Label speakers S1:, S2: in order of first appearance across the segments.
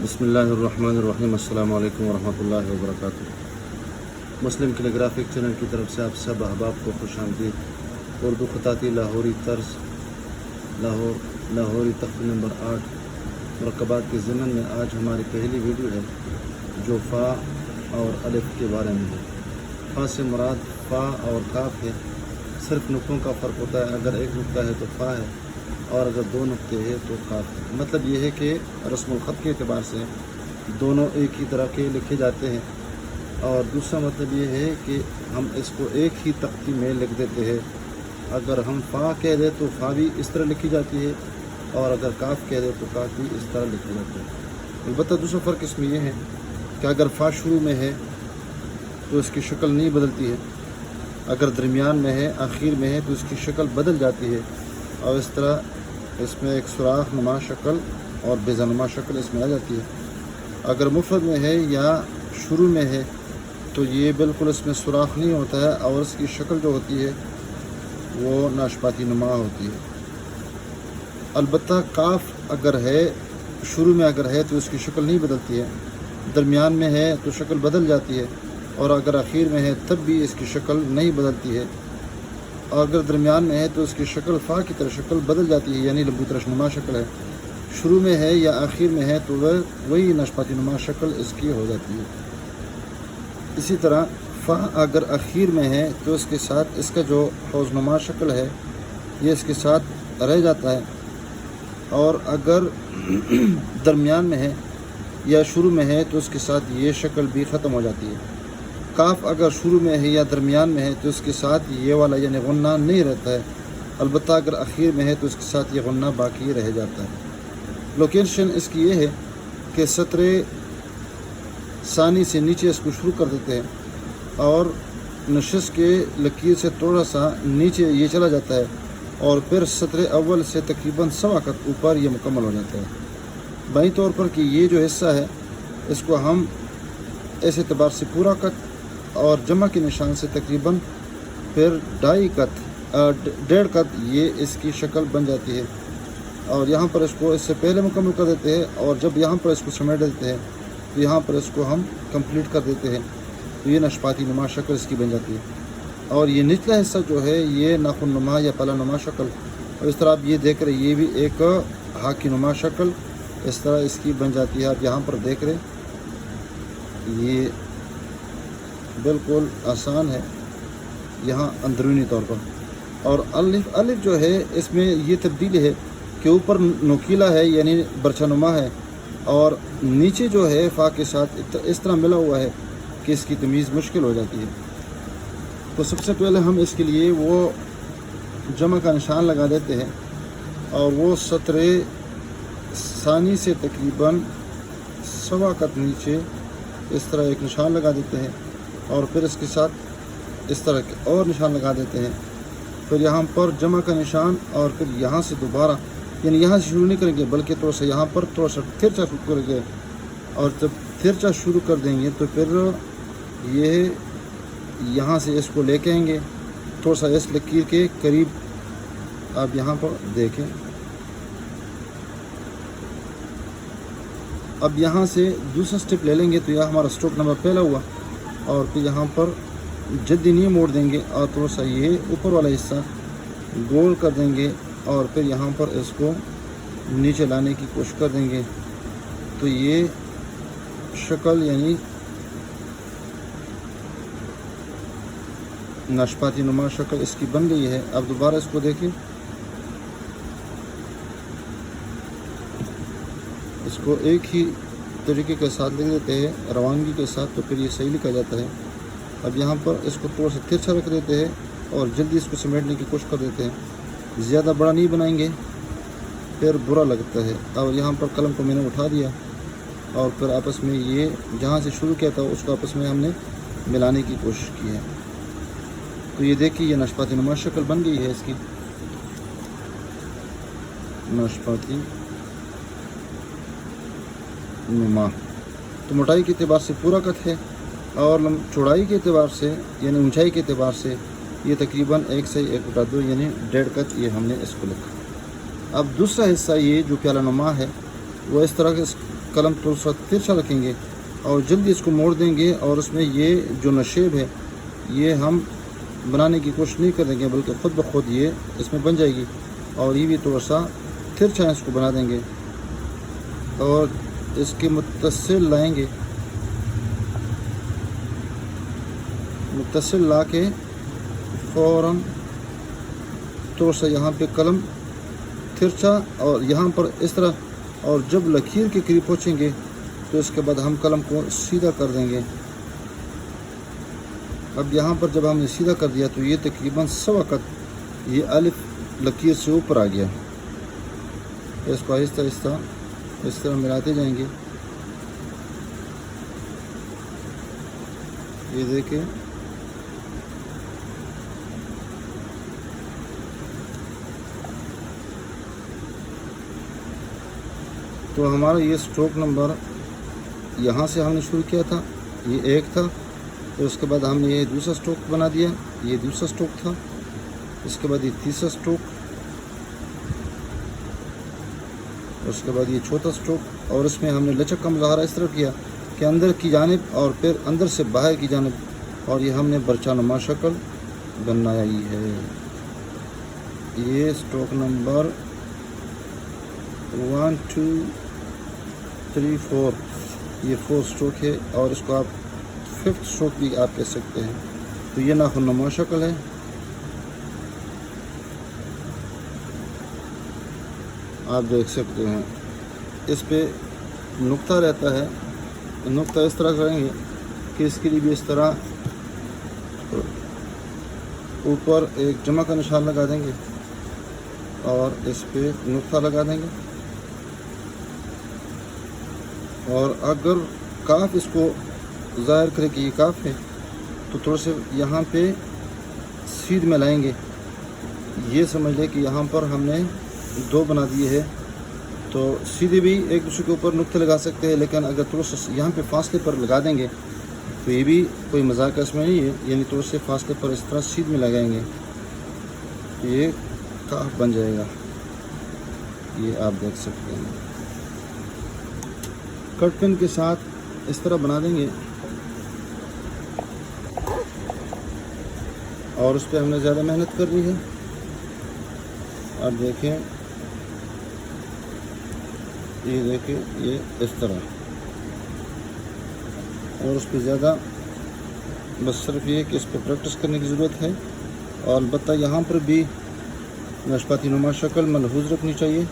S1: बिस्मिल्लाहिर्रहमानिर्रहीम। अस्सलामु अलैकुम वरहमतुल्लाहि वबरकातुह। मुस्लिम कैलीग्राफिक चैनल की तरफ से आप सब अहबाब को खुशामदीद। उर्दू ख़ताती लाहौरी तर्ज लाहौरी तख्ती नंबर 8 मुरक्कबात के ज़िमन में आज हमारी पहली वीडियो है जो फ़ा और अलिफ के बारे में है। फ़ा से मुराद फ़ा और काफ है। सिर्फ नुक्तों का फ़र्क होता है, अगर एक नुक्ता है तो फ़ा है और अगर दो नुक्ते हैं तो काफ है। मतलब ये है कि रस्मुल ख़त के अतबार से दोनों एक ही तरह के लिखे जाते हैं। और दूसरा मतलब ये है कि हम इसको एक ही तख्ती में लिख देते हैं। अगर हम फ़ा कह दें तो फ़ा भी इस तरह लिखी जाती है और अगर काफ कह दें तो काफ भी इस तरह लिखी जाती है। अलबत्ता दूसरा फ़र्क इसमें यह है कि अगर फ़ा शुरू में है तो इसकी शक्ल नहीं बदलती है, अगर दरमियान में है, आखिर में है तो इसकी शक्ल बदल जाती है। और इस तरह इसमें एक सुराख नुमा शक्ल और बेज़ानुमा शक्ल इसमें आ जाती है। अगर मुफ़रद में है या शुरू में है तो ये बिल्कुल इसमें सुराख नहीं होता है और इसकी शक्ल जो होती है वो नाशपाती नुमा होती है। अलबत्ता काफ अगर है, शुरू में अगर है तो इसकी शक्ल नहीं बदलती है, दरमियान में है तो शक्ल बदल जाती है और अगर आखिर में है तब भी इसकी शक्ल नहीं बदलती है। और अगर दरमियान में है तो इसकी शक्ल फ़ा की तरह शक्ल बदल जाती है, यानी लंबी तरशनुमा शक्ल है। शुरू में है या आखिर में है तो वह वही नाशपाती नुमा शक्ल इसकी हो जाती है। इसी तरह फ़ा अगर आखिर में है तो इसके साथ इसका जो हौज़नुमा शक्ल है ये इसके साथ रह जाता है और अगर दरमियान में है या शुरू में है तो उसके साथ ये शक्ल भी ख़त्म हो जाती है। काफ अगर शुरू में है या दरमियान में है तो इसके साथ ये वाला यानी गुन्ना नहीं रहता है, अलबत्ता अगर आखिर में है तो इसके साथ ये गुन्ना बाकी रह जाता है। लोकेशन इसकी ये है कि सतरे सानी से नीचे इसको शुरू कर देते हैं और नशिस के लकीर से थोड़ा सा नीचे ये चला जाता है और फिर सतरे अव्वल से तकरीबन सवा कत ऊपर ये मुकम्मल हो जाता है। बाई तौर पर कि ये जो हिस्सा है इसको हम ऐसे एतबार से पूरा कत और जमा के निशान से तकरीबन फिर 1.5 कत ये इसकी शक्ल बन जाती है। और यहाँ पर इसको इससे पहले मुकम्मल कर देते हैं और जब यहाँ पर इसको समेट देते हैं तो यहाँ पर इसको हम कंप्लीट कर देते हैं तो ये नाशपाती नुमा शक्ल इसकी बन जाती है। और ये निचला हिस्सा जो है ये नाखुन नुमा या पला नुमा शक्ल, और इस तरह आप ये देख रहे ये भी एक हाकी नुमा शक्ल इस तरह इसकी बन जाती है। आप यहाँ पर देख रहे ये बिल्कुल आसान है यहाँ अंदरूनी तौर पर। और अलिफ जो है इसमें ये तब्दीली है कि ऊपर नोकीला है यानी बरछानुमा है और नीचे जो है फ़ा के साथ इस तरह मिला हुआ है कि इसकी तमीज़ मुश्किल हो जाती है। तो सबसे पहले हम इसके लिए वो जमा का निशान लगा देते हैं और वो सतरे सानी से तकरीबन सवा कत नीचे इस तरह एक निशान लगा देते हैं और फिर इसके साथ इस तरह के और निशान लगा देते हैं। फिर यहाँ पर जमा का निशान और फिर यहाँ से दोबारा यानी यहाँ से शुरू नहीं करेंगे बल्कि थोड़ा सा यहाँ पर थोड़ा सा तिरछा शुरू करेंगे और जब तिरछा शुरू कर देंगे तो फिर ये यहाँ से इसको लेके आएंगे थोड़ा सा इस लकीर के करीब। आप यहाँ पर देखें, अब यहाँ से दूसरा स्टेप ले लेंगे तो यह हमारा स्ट्रोक नंबर पहला हुआ और फिर यहाँ पर जल्दी नहीं मोड़ देंगे और थोड़ा सा ये ऊपर वाला हिस्सा गोल कर देंगे और फिर यहाँ पर इसको नीचे लाने की कोशिश कर देंगे तो ये शक्ल यानी नाशपाती नुमा शक्ल इसकी बन गई है। अब दोबारा इसको देखें, इसको एक ही तरीके के साथ लिख देते हैं रवानगी के साथ तो फिर ये सही लिखा जाता है। अब यहाँ पर इसको थोड़ा सा तिरछा रख देते हैं और जल्दी इसको समेटने की कोशिश कर देते हैं। ज़्यादा बड़ा नहीं बनाएंगे फिर बुरा लगता है। और यहाँ पर कलम को मैंने उठा दिया और फिर आपस में ये जहाँ से शुरू किया था उसको आपस में हमने मिलाने की कोशिश की है। तो ये देखिए ये नाशपाती नुमा शक्ल बन गई है इसकी, नाशपाती नुमा। तो मोटाई के अतबार से पूरा कत है और चौड़ाई के अतबार से यानी ऊंचाई के अतबार से ये तकरीबन 1 से 1.2 यानी 1.5 कत ये हमने इसको लिखा। अब दूसरा हिस्सा ये जो प्याला नुमा है वो इस तरह कलम थोड़ा सा तिरछा रखेंगे और जल्दी इसको मोड़ देंगे, और उसमें ये जो नशेब है ये हम बनाने की कोशिश नहीं करेंगे, बल्कि ख़ुद ब खुद ये इसमें बन जाएगी। और ये भी थोड़ा सा तिरछा इसको बना देंगे और इसके मुत्तसिल लाएंगे, मुत्तसिल ला के फ़ौरन थोड़ा सा यहाँ पे कलम तिरछा और यहाँ पर इस तरह, और जब लकीर के करीब पहुँचेंगे तो इसके बाद हम कलम को सीधा कर देंगे। अब यहाँ पर जब हमने सीधा कर दिया तो ये तकरीबन सवा कत ये अलिफ लकीर से ऊपर आ गया। इसको आहिस्ता आहिस्ता इस तरह मिलाते जाएंगे। ये देखिए तो हमारा ये स्ट्रोक नंबर यहाँ से हमने शुरू किया था, ये एक था, तो उसके बाद हमने ये दूसरा स्ट्रोक बना दिया, ये दूसरा स्ट्रोक था, इसके बाद ये तीसरा स्ट्रोक, उसके बाद ये चौथा स्ट्रोक, और इसमें हमने लचक का मुजाहरा इस तरह किया कि अंदर की जानिब और फिर अंदर से बाहर की जानिब, और ये हमने बरचानुमा शक्ल बनाई है। ये स्ट्रोक नंबर 1 2 3 4 ये 4 स्ट्रोक है, और इसको आप 5th स्ट्रोक भी आप कह सकते हैं। तो ये नाखुन्नुमा शक्ल है। आप देख सकते हैं इस पे नुक्ता रहता है, नुक्ता इस तरह करेंगे कि इसके लिए भी इस तरह ऊपर एक जमा का निशान लगा देंगे और इस पे नुक्ता लगा देंगे, और अगर काफ इसको ज़ाहिर करे कि ये काफ है तो थोड़ा से यहाँ पे सीध में लाएंगे। ये समझ लें कि यहाँ पर हमने 2 बना दिए है, तो सीधे भी एक दूसरे के ऊपर नुक्ते लगा सकते हैं, लेकिन अगर थोड़ा सा यहाँ पे फासले पर लगा देंगे तो ये भी कोई मजाक इसमें नहीं है, यानी थोड़े से फासले पर इस तरह सीध में लगाएंगे तो ये काफ बन जाएगा। ये आप देख सकते हैं कट पेन के साथ इस तरह बना देंगे, और उस पर हमने ज़्यादा मेहनत कर ली है। आप देखें, ये देखें, ये इस तरह, और उस पर ज़्यादा बस सिर्फ ये कि इस पर प्रैक्टिस करने की ज़रूरत है, और अलबत्ता यहाँ पर भी नाशपाती नुमा शक्ल मलहूज़ रखनी चाहिए।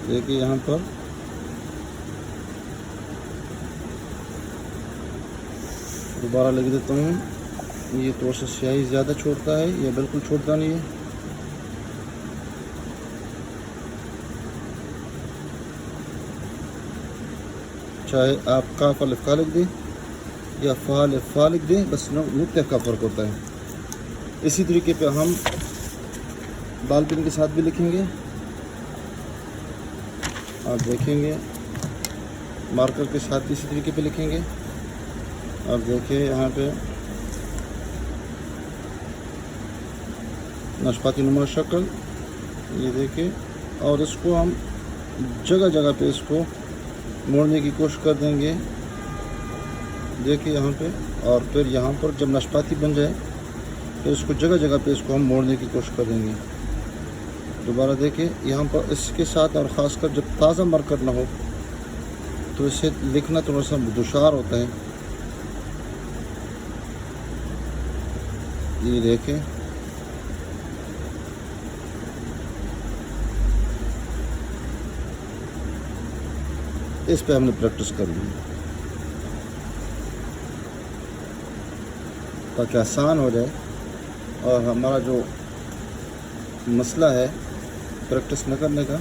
S1: देखिए यहाँ पर दोबारा लिख देता हूँ, ये थोड़ा सा स्याही ज़्यादा छोड़ता है, ये बिल्कुल छोड़ता नहीं है। चाहे आप काफ अलिफ का लिख दें या फ़ा अलिफ फ़ा लिख दें, बस नुक्ते का फ़र्क होता है। इसी तरीके पे हम बाल पेन के साथ भी लिखेंगे। आप देखेंगे मार्कर के साथ भी इसी तरीके पे लिखेंगे। आप देखिए यहाँ पे नाशपाती नुमा शक्ल, ये देखिए, और इसको हम जगह जगह पे इसको मोड़ने की कोशिश कर देंगे। देखिए यहाँ पे, और फिर यहाँ पर जब नाशपाती बन जाए तो इसको जगह जगह पे इसको हम मोड़ने की कोशिश कर देंगे। दोबारा देखिए यहाँ पर इसके साथ, और ख़ासकर जब ताज़ा मार्कर ना हो तो इसे लिखना थोड़ा सा दुशार होता है। ये देखें, इस पे हमने प्रैक्टिस कर ली ताकि आसान हो जाए, और हमारा जो मसला है प्रैक्टिस न करने का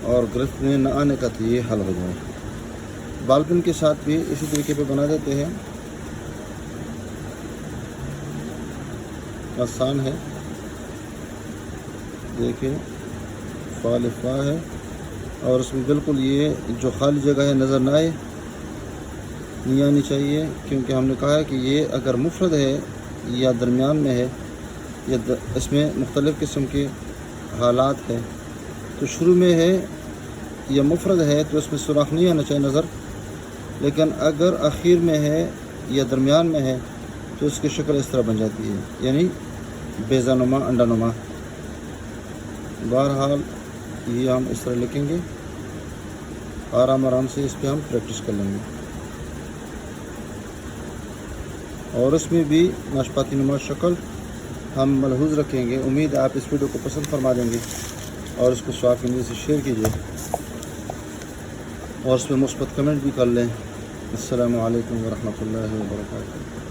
S1: और गिरफ्त में न आने का, तो ये हल हो जाए। बाल पेन के साथ भी इसी तरीके पे बना देते हैं, आसान है। देखिए फ़ा अलिफ फ़ा है, और उसमें बिल्कुल ये जो खाली जगह है नज़र ना आए, نہیں آنی چاہیے، کیونکہ ہم نے کہا ہے کہ یہ اگر مفرد ہے یا درمیان میں ہے یا اس میں مختلف قسم کے حالات ہیں، تو شروع میں ہے یا مفرد ہے تو اس میں سوراخ نہیں آنا چاہیے نظر، لیکن اگر آخر میں ہے یا درمیان میں ہے تو اس کی شکل اس طرح بن جاتی ہے، یعنی بیضہ نما، انڈا نما۔ بہرحال یہ ہم اس طرح لکھیں گے، آرام سے اس پہ ہم پریکٹس کر لیں گے، اور اس میں بھی ناشپاتی نما شکل ہم ملحوظ رکھیں گے۔ امید ہے آپ اس ویڈیو کو پسند فرما دیں گے اور اس کو صاف ہندی سے شیئر کیجیے اور اس میں مثبت کمنٹ بھی کر لیں۔ السلام علیکم ورحمۃ اللہ وبرکاتہ۔